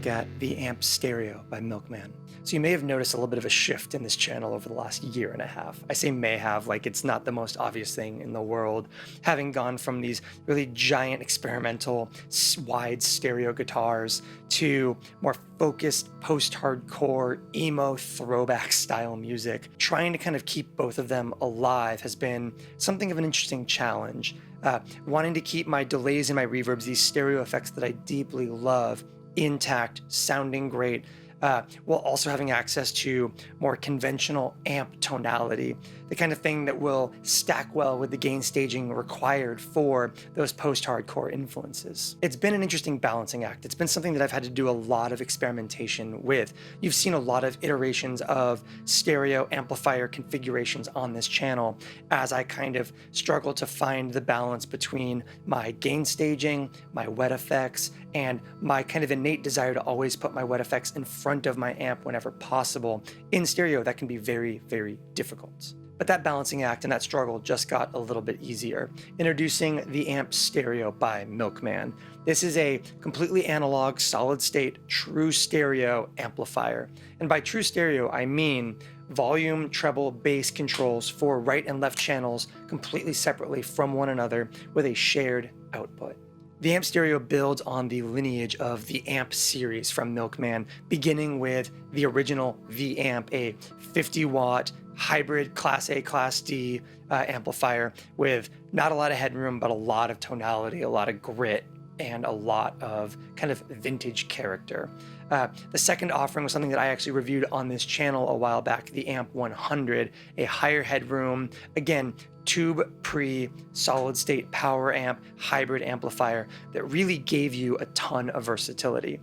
look at the Amp Stereo by Milkman. So you may have noticed a little bit of a shift in this channel over the last year and a half. I say may have, like it's not the most obvious thing in the world, having gone from these really giant experimental wide stereo guitars to more focused post-hardcore emo throwback style music. Trying to kind of keep both of them alive has been something of an interesting challenge. Wanting to keep my delays and my reverbs, these stereo effects that I deeply love, intact, sounding great, while also having access to more conventional amp tonality, the kind of thing that will stack well with the gain staging required for those post-hardcore influences. It's been an interesting balancing act. It's been something that I've had to do a lot of experimentation with. You've seen a lot of iterations of stereo amplifier configurations on this channel as I kind of struggle to find the balance between my gain staging, my wet effects, and my kind of innate desire to always put my wet effects in front of my amp whenever possible. In stereo, that can be very, very difficult. But that balancing act and that struggle just got a little bit easier. Introducing the Amp Stereo by Milkman. This is a completely analog, solid-state, true stereo amplifier. And by true stereo, I mean volume, treble, bass controls for right and left channels completely separately from one another with a shared output. The Amp Stereo builds on the lineage of the Amp series from Milkman, beginning with the original V-Amp, a 50-watt hybrid Class A, Class D amplifier with not a lot of headroom, but a lot of tonality, a lot of grit, and a lot of kind of vintage character. The second offering was something that I actually reviewed on this channel a while back, the Amp 100, a higher headroom, again, tube pre solid state power amp hybrid amplifier that really gave you a ton of versatility.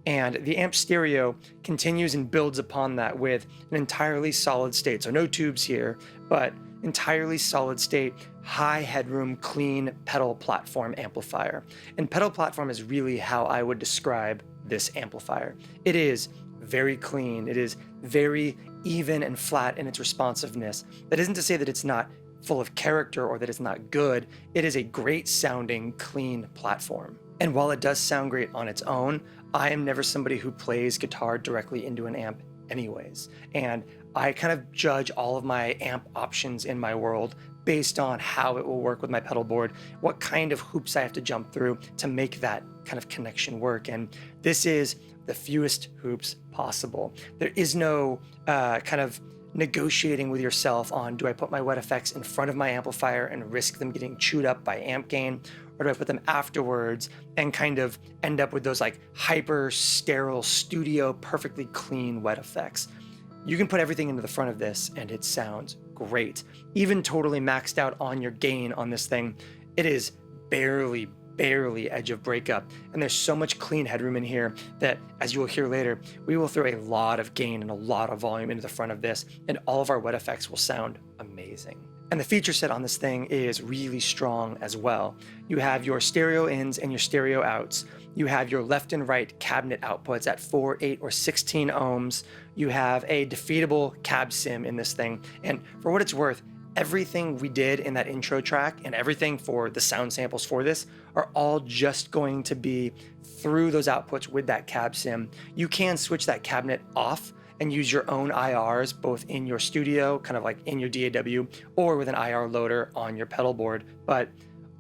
And the Amp Stereo continues and builds upon that with an entirely solid state. So no tubes here, but entirely solid state, high headroom, clean pedal platform amplifier. And pedal platform is really how I would describe this amplifier. It is very clean. It is very even and flat in its responsiveness. That isn't to say that it's not full of character or that it's not good. It is a great sounding, clean platform. And while it does sound great on its own, I am never somebody who plays guitar directly into an amp anyways. And I kind of judge all of my amp options in my world based on how it will work with my pedal board, what kind of hoops I have to jump through to make that kind of connection work. And this is the fewest hoops possible. There is no kind of negotiating with yourself on, do I put my wet effects in front of my amplifier and risk them getting chewed up by amp gain, or do I put them afterwards and kind of end up with those like hyper sterile studio perfectly clean wet effects? You can put everything into the front of this and it sounds great. Even totally maxed out on your gain on this thing, it is barely edge of breakup. And there's so much clean headroom in here that, as you will hear later, we will throw a lot of gain and a lot of volume into the front of this, and all of our wet effects will sound amazing. And the feature set on this thing is really strong as well. You have your stereo ins and your stereo outs. You have your left and right cabinet outputs at 4, 8, or 16 ohms. You have a defeatable cab sim in this thing. And for what it's worth, everything we did in that intro track and everything for the sound samples for this are all just going to be through those outputs with that cab sim. You can switch that cabinet off and use your own IRs both in your studio, kind of like in your DAW, or with an IR loader on your pedal board. But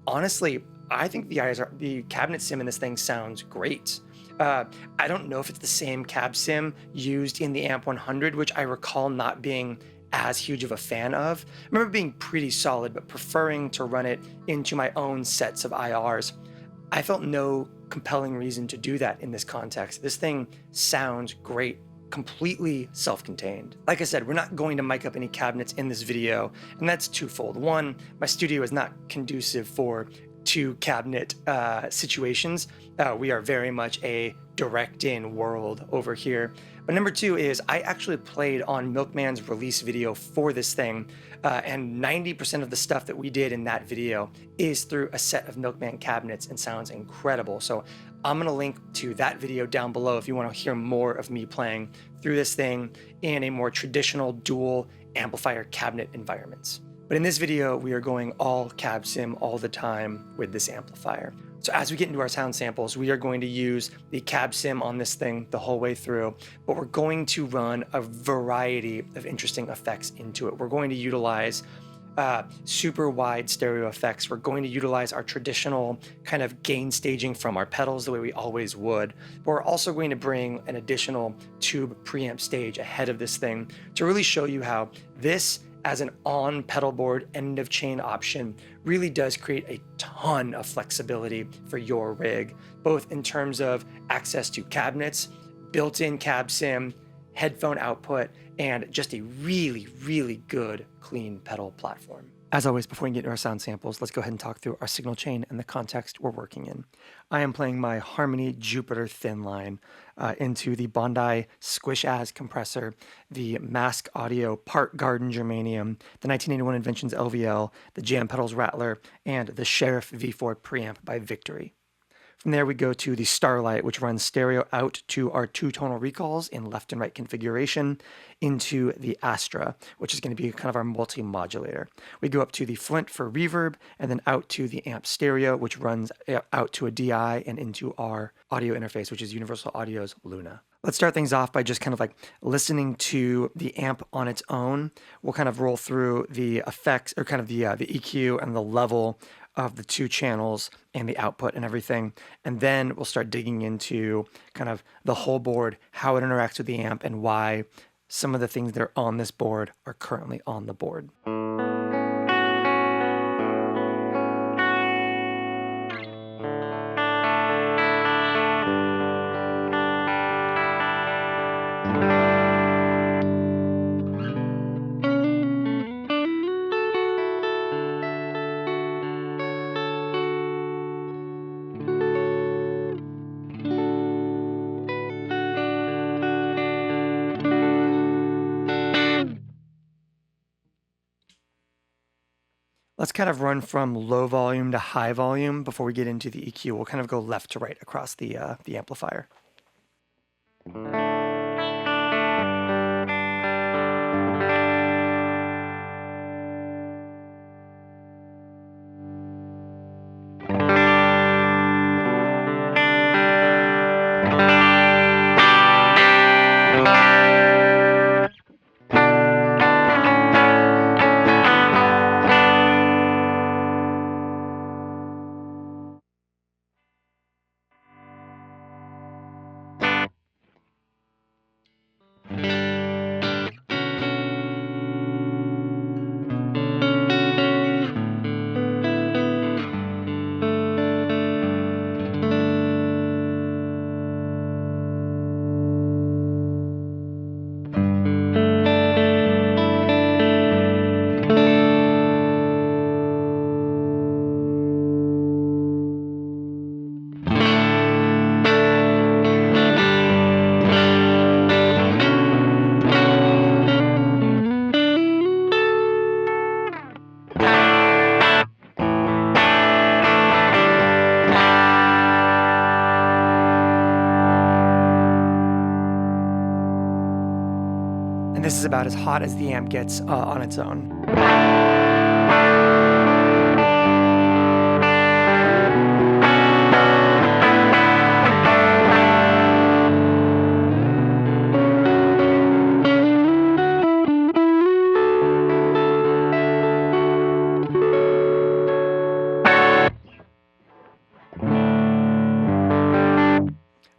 honestly, I think the cabinet sim in this thing sounds great. I don't know if it's the same cab sim used in the Amp 100, which I recall not being as huge of a fan of. I remember being pretty solid, but preferring to run it into my own sets of IRs. I felt no compelling reason to do that in this context. This thing sounds great, completely self-contained. Like I said, we're not going to mic up any cabinets in this video, and that's twofold. One, my studio is not conducive for two cabinet situations. We are very much a direct-in world over here. But number two is I actually played on Milkman's release video for this thing, and 90% of the stuff that we did in that video is through a set of Milkman cabinets and sounds incredible. So I'm gonna link to that video down below if you wanna hear more of me playing through this thing in a more traditional dual amplifier cabinet environments. But in this video, we are going all cab sim all the time with this amplifier. So as we get into our sound samples, we are going to use the cab sim on this thing the whole way through, but we're going to run a variety of interesting effects into it. We're going to utilize super wide stereo effects. We're going to utilize our traditional kind of gain staging from our pedals the way we always would, but we're also going to bring an additional tube preamp stage ahead of this thing to really show you how this as an on pedal board end of chain option really does create a ton of flexibility for your rig, both in terms of access to cabinets, built-in cab sim, headphone output, and just a really, really good clean pedal platform. As always, before we get into our sound samples, let's go ahead and talk through our signal chain and the context we're working in. I am playing my Harmony Jupiter thin line into the Bondi Squish As compressor, the Mask Audio Part Garden Germanium, the 1981 Inventions LVL, the Jam Pedals Rattler, and the Sheriff V4 preamp by Victory. From there, we go to the Starlight, which runs stereo out to our two tonal recalls in left and right configuration, into the Astra, which is going to be kind of our multi-modulator. We go up to the Flint for reverb, and then out to the Amp Stereo, which runs out to a DI and into our audio interface, which is Universal Audio's Luna. Let's start things off by just kind of like listening to the amp on its own. We'll kind of roll through the effects, or kind of the EQ and the level of the two channels and the output and everything. And then we'll start digging into kind of the whole board, how it interacts with the amp, and why some of the things that are on this board are currently on the board. Let's kind of run from low volume to high volume before we get into the EQ. We'll kind of go left to right across the amplifier. And this is about as hot as the amp gets on its own.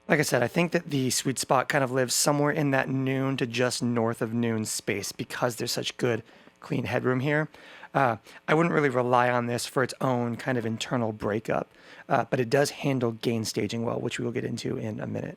Like I said, I think that the sweet spot kind of lives somewhere in that noon to just north of noon space because there's such good, clean headroom here. I wouldn't really rely on this for its own kind of internal breakup, but it does handle gain staging well, which we will get into in a minute.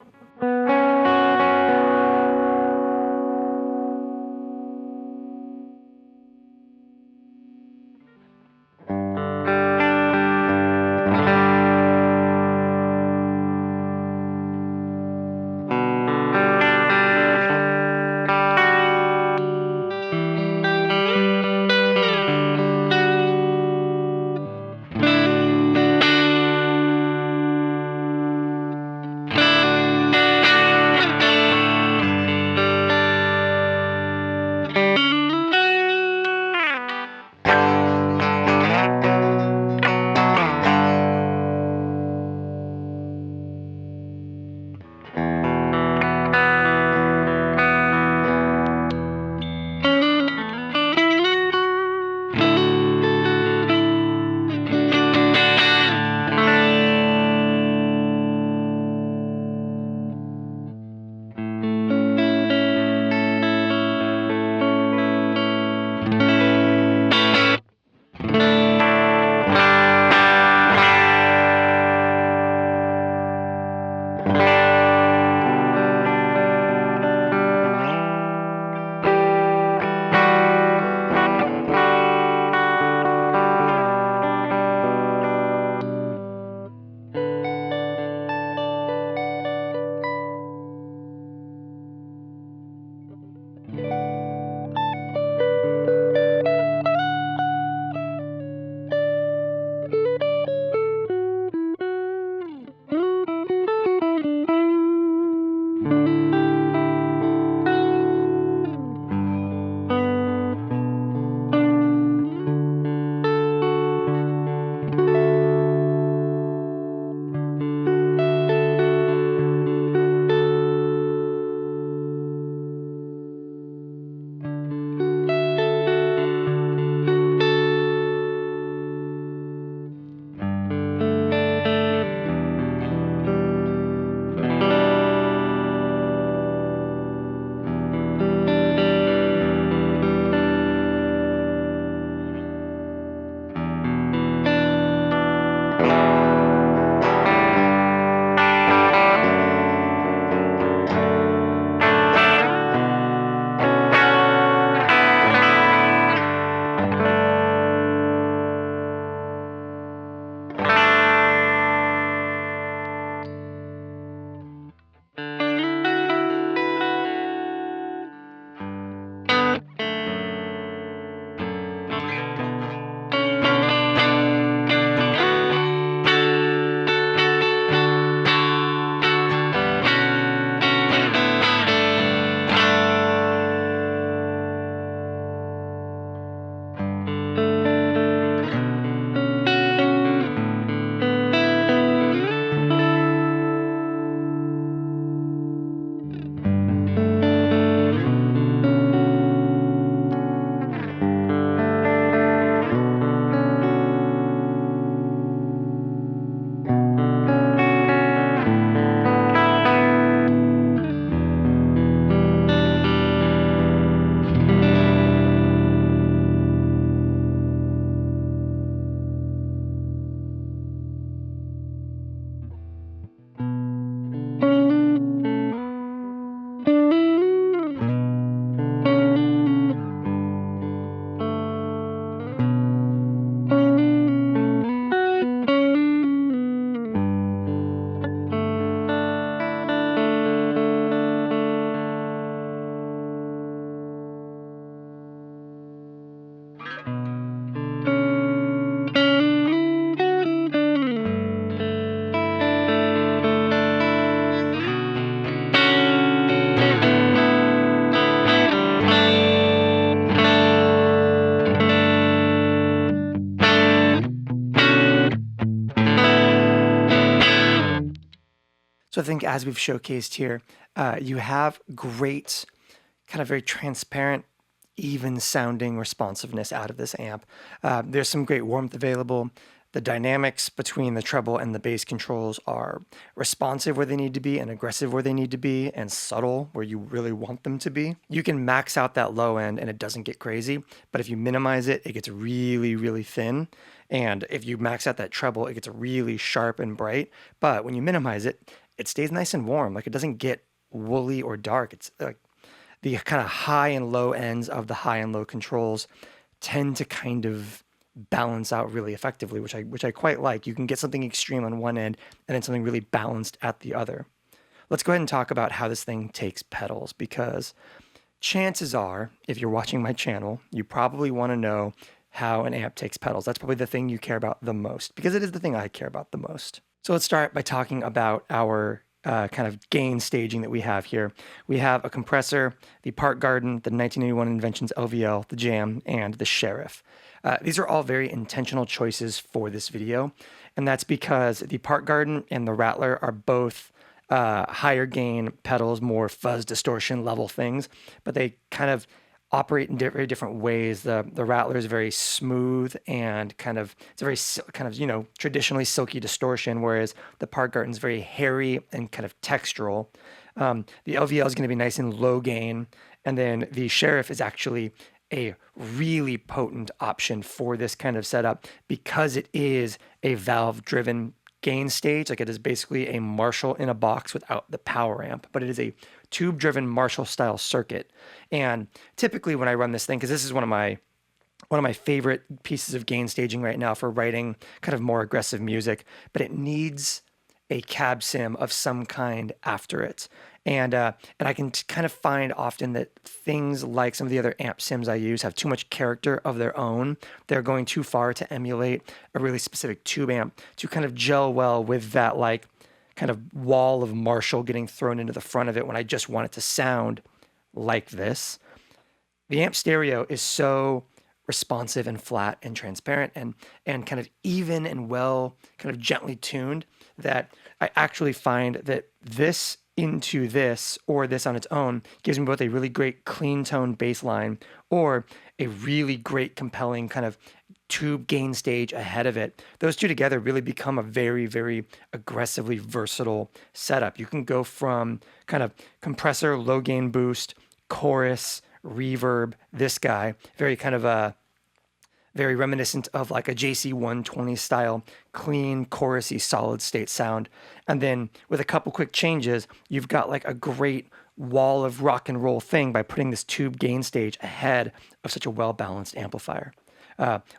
So I think as we've showcased here, you have great, kind of very transparent, even sounding responsiveness out of this amp. There's some great warmth available. The dynamics between the treble and the bass controls are responsive where they need to be and aggressive where they need to be and subtle where you really want them to be. You can max out that low end and it doesn't get crazy, but if you minimize it, it gets really, really thin. And if you max out that treble, it gets really sharp and bright. But when you minimize it, it stays nice and warm. Like it doesn't get woolly or dark. It's like the kind of high and low ends of the high and low controls tend to kind of balance out really effectively, which I quite like. You can get something extreme on one end and then something really balanced at the other. Let's go ahead and talk about how this thing takes pedals, because chances are, if you're watching my channel, you probably want to know how an amp takes pedals. That's probably the thing you care about the most, because it is the thing I care about the most. So let's start by talking about our kind of gain staging that we have here. We have a compressor, the Part Garden, the 1981 Inventions LVL, the Jam, and the Sheriff. These are all very intentional choices for this video, and that's because the Part Garden and the Rattler are both higher gain pedals, more fuzz distortion level things, but they kind of operate in very different ways. The Rattler is very smooth and it's a very kind of, you know, traditionally silky distortion, whereas the Part Garden is very hairy and kind of textural. The LVL is going to be nice and low gain, and then the Sheriff is actually a really potent option for this kind of setup because it is a valve-driven gain stage. Like it is basically a Marshall in a box without the power amp, but it is a tube-driven Marshall-style circuit. And typically when I run this thing, because this is one of my favorite pieces of gain staging right now for writing kind of more aggressive music, but it needs a cab sim of some kind after it. And I can kind of find often that things like some of the other amp sims I use have too much character of their own. They're going too far to emulate a really specific tube amp to kind of gel well with that like kind of wall of Marshall getting thrown into the front of it when I just want it to sound like this. The amp stereo is so responsive and flat and transparent and kind of even and well kind of gently tuned that I actually find that this into this or this on its own gives me both a really great clean tone bass line or a really great compelling kind of tube gain stage ahead of it. Those two together really become a very, very aggressively versatile setup. You can go from kind of compressor, low gain boost, chorus, reverb, this guy, very kind of a very reminiscent of like a JC120 style, clean, chorusy, solid state sound. And then with a couple quick changes, you've got like a great wall of rock and roll thing by putting this tube gain stage ahead of such a well-balanced amplifier.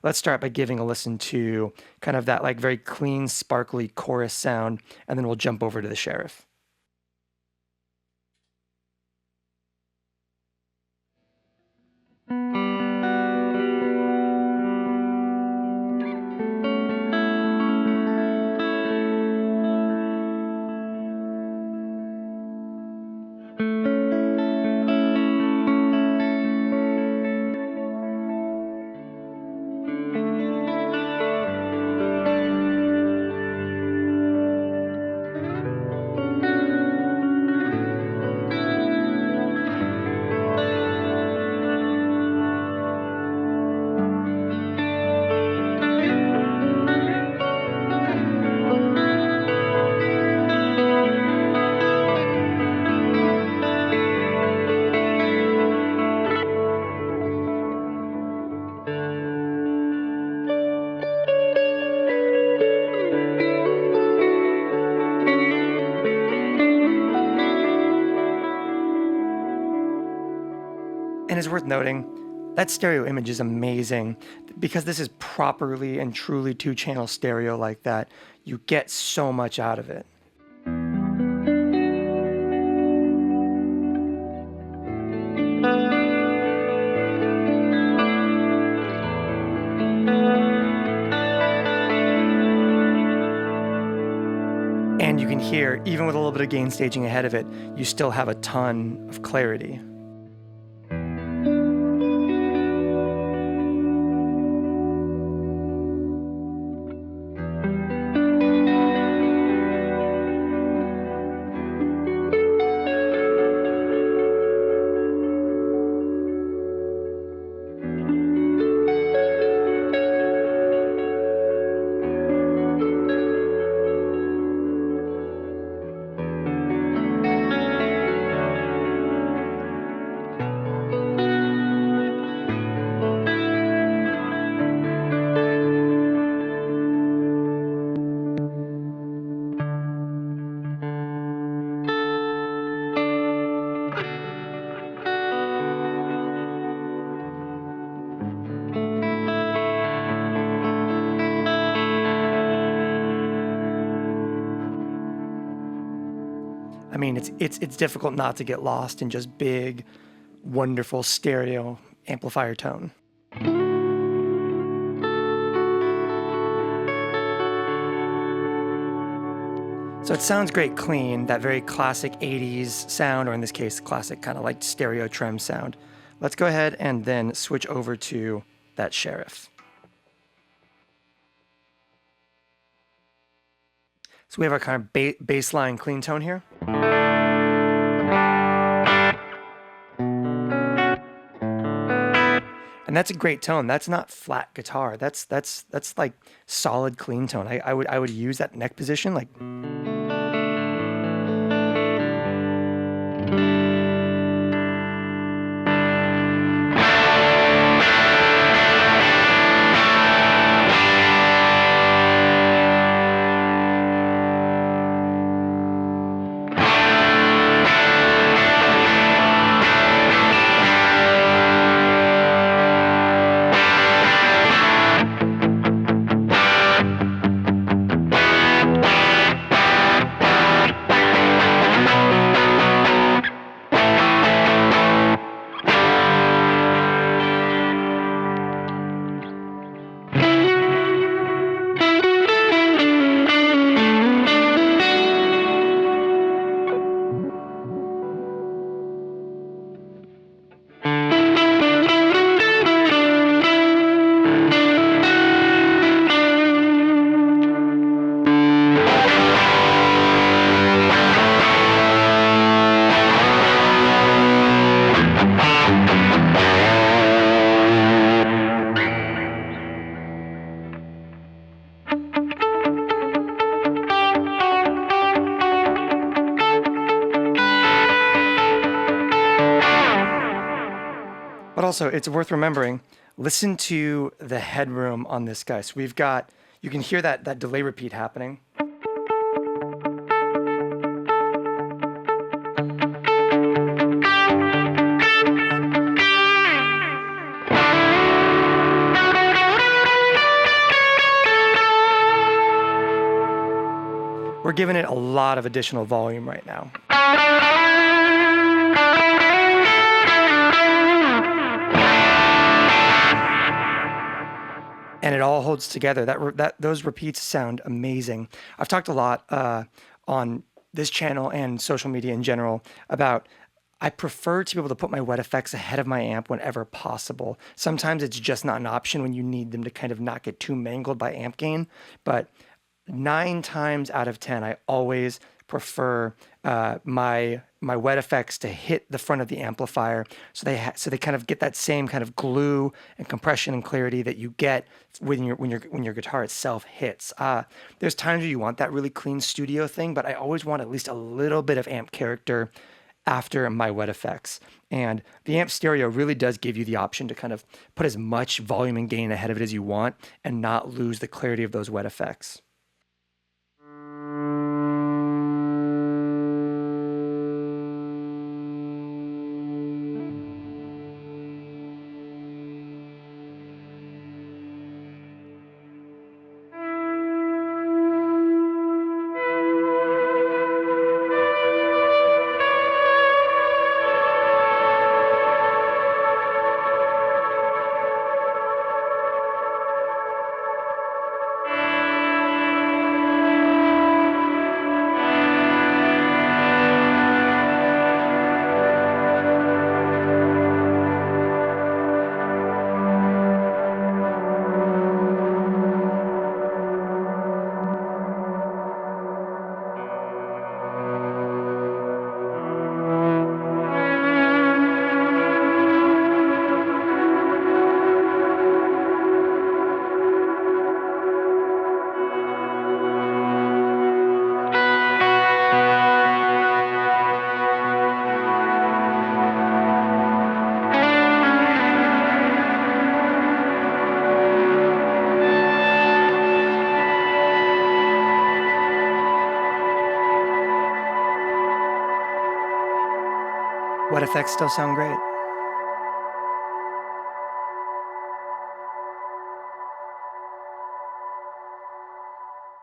Let's start by giving a listen to kind of that like very clean, sparkly chorus sound, and then we'll jump over to the Sheriff. And it's worth noting, that stereo image is amazing because this is properly and truly two-channel stereo like that. You get so much out of it. And you can hear, even with a little bit of gain staging ahead of it, you still have a ton of clarity. it's difficult not to get lost in just big, wonderful stereo amplifier tone. So it sounds great clean, that very classic 80s sound, or in this case, classic kind of like stereo trem sound. Let's go ahead and then switch over to that sheriff. So we have our kind of baseline clean tone here. And that's a great tone. That's not flat guitar. That's like solid clean tone. I would use that neck position like. But also, it's worth remembering, listen to the headroom on this guy. So we've got, you can hear that delay repeat happening. We're giving it a lot of additional volume right now. And it all holds together. Those repeats sound amazing. I've talked a lot on this channel and social media in general about I prefer to be able to put my wet effects ahead of my amp whenever possible. Sometimes it's just not an option when you need them to kind of not get too mangled by amp gain. But 9 times out of 10, I always prefer my wet effects to hit the front of the amplifier, so they kind of get that same kind of glue and compression and clarity that you get when your guitar itself hits. There's times where you want that really clean studio thing, but I always want at least a little bit of amp character after my wet effects. And the Amp Stereo really does give you the option to kind of put as much volume and gain ahead of it as you want and not lose the clarity of those wet effects. Wet effects still sound great.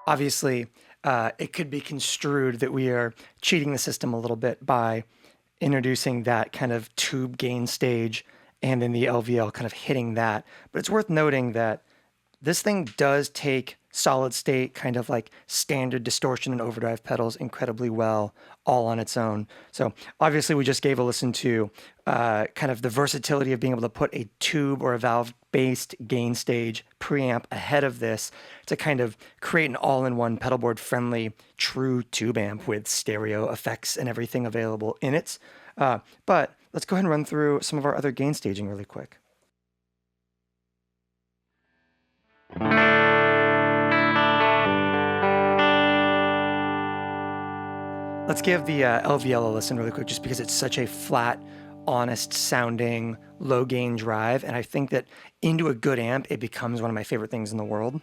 Obviously, it could be construed that we are cheating the system a little bit by introducing that kind of tube gain stage and then the LVL kind of hitting that. But it's worth noting that this thing does take solid state, kind of like standard distortion and overdrive pedals incredibly well all on its own. So obviously we just gave a listen to kind of the versatility of being able to put a tube or a valve-based gain stage preamp ahead of this to kind of create an all-in-one pedalboard friendly true tube amp with stereo effects and everything available in it. But let's go ahead and run through some of our other gain staging really quick. Let's give the LVL a listen really quick, just because it's such a flat, honest sounding, low gain drive. And I think that into a good amp, it becomes one of my favorite things in the world.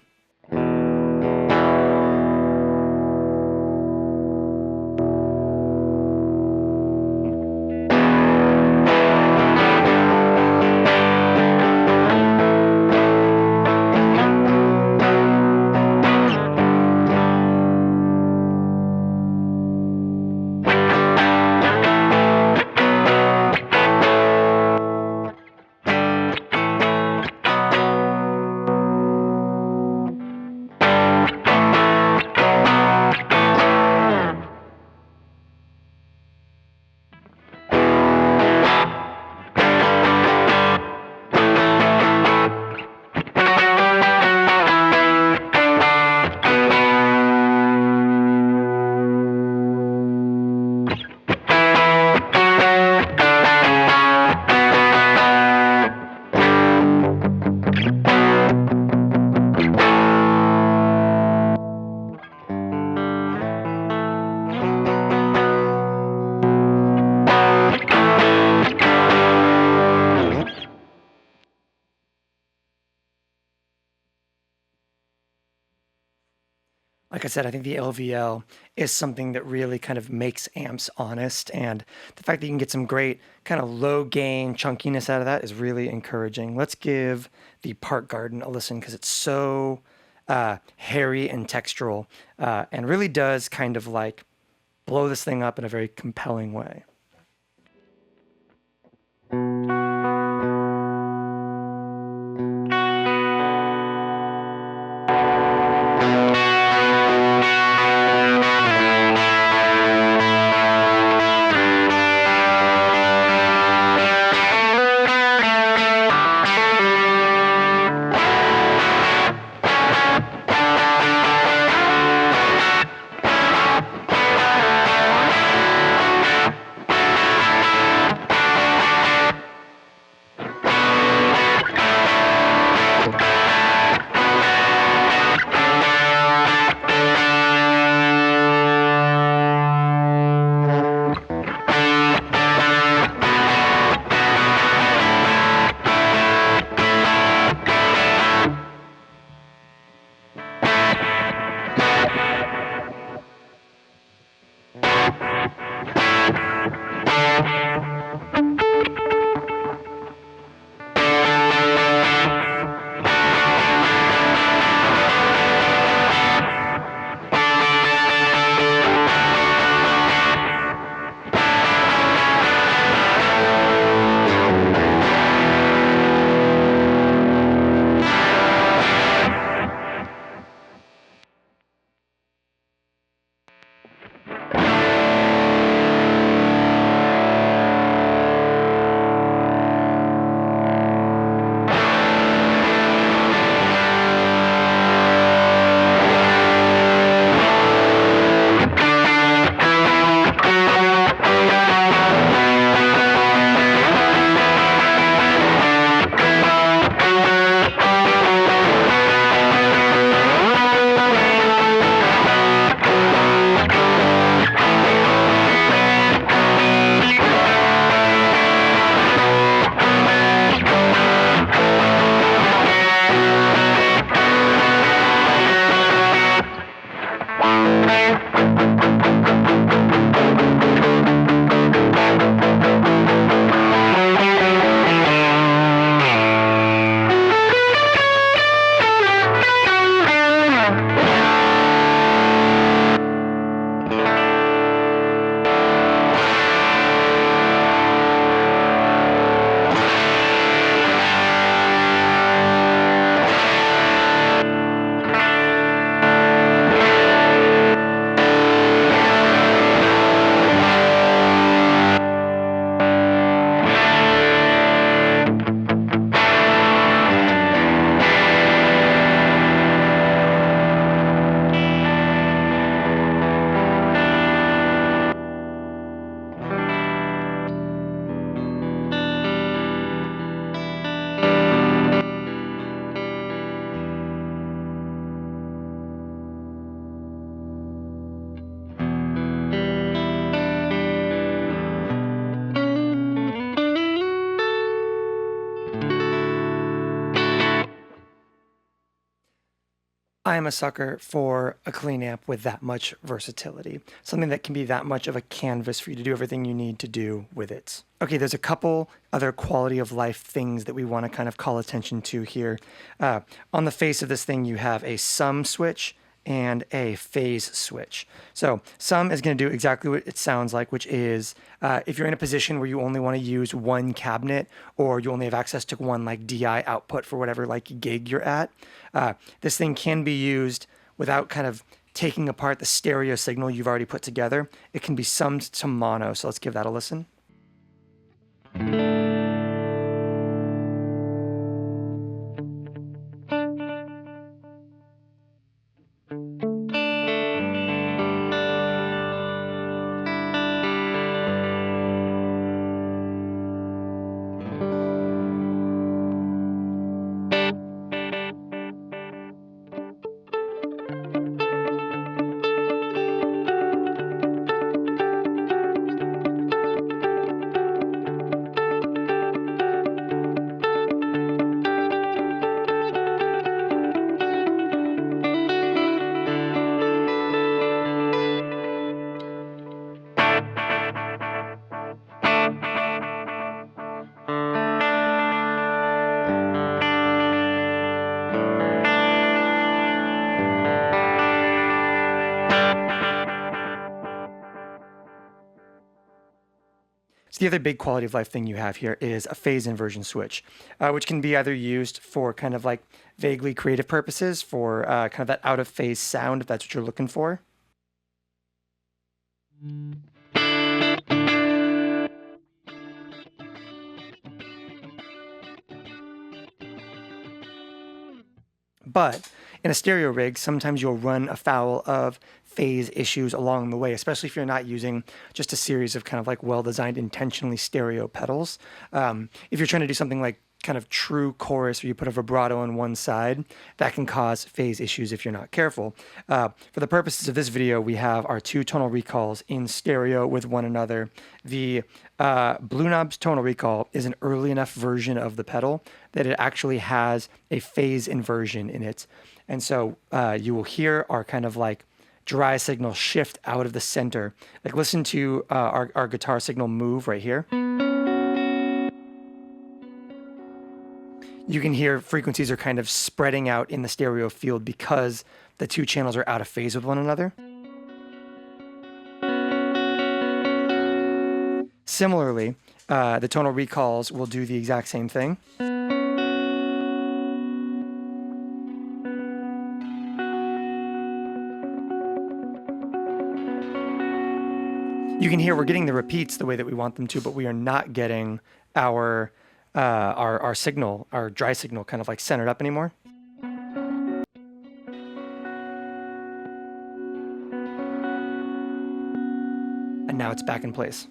Like I said, I think the LVL is something that really kind of makes amps honest, and the fact that you can get some great kind of low gain chunkiness out of that is really encouraging. Let's give the Part Garden a listen, because it's so hairy and textural, and really does kind of like blow this thing up in a very compelling way. I'm a sucker for a clean amp with that much versatility, something that can be that much of a canvas for you to do everything you need to do with it. Okay, there's a couple other quality of life things that we want to kind of call attention to here. On the face of this thing, you have a sum switch and a phase switch. So sum is going to do exactly what it sounds like, which is if you're in a position where you only want to use one cabinet, or you only have access to one like DI output for whatever like gig you're at, this thing can be used without kind of taking apart the stereo signal you've already put together. It can be summed to mono. So let's give that a listen. So the other big quality of life thing you have here is a phase inversion switch, which can be either used for kind of like vaguely creative purposes, for kind of that out of phase sound, if that's what you're looking for. But in a stereo rig, sometimes you'll run afoul of phase issues along the way, especially if you're not using just a series of kind of like well-designed, intentionally stereo pedals. If you're trying to do something like kind of true chorus where you put a vibrato on one side, that can cause phase issues if you're not careful. For the purposes of this video, we have our two tonal recalls in stereo with one another. The Blue Knob's tonal recall is an early enough version of the pedal that it actually has a phase inversion in it. And so you will hear our kind of like dry signal shift out of the center. Like listen to our guitar signal move right here. You can hear frequencies are kind of spreading out in the stereo field because the two channels are out of phase with one another. Similarly, the tonal recalls will do the exact same thing. You can hear we're getting the repeats the way that we want them to, but we are not getting our signal, our dry signal, kind of like centered up anymore. And now it's back in place.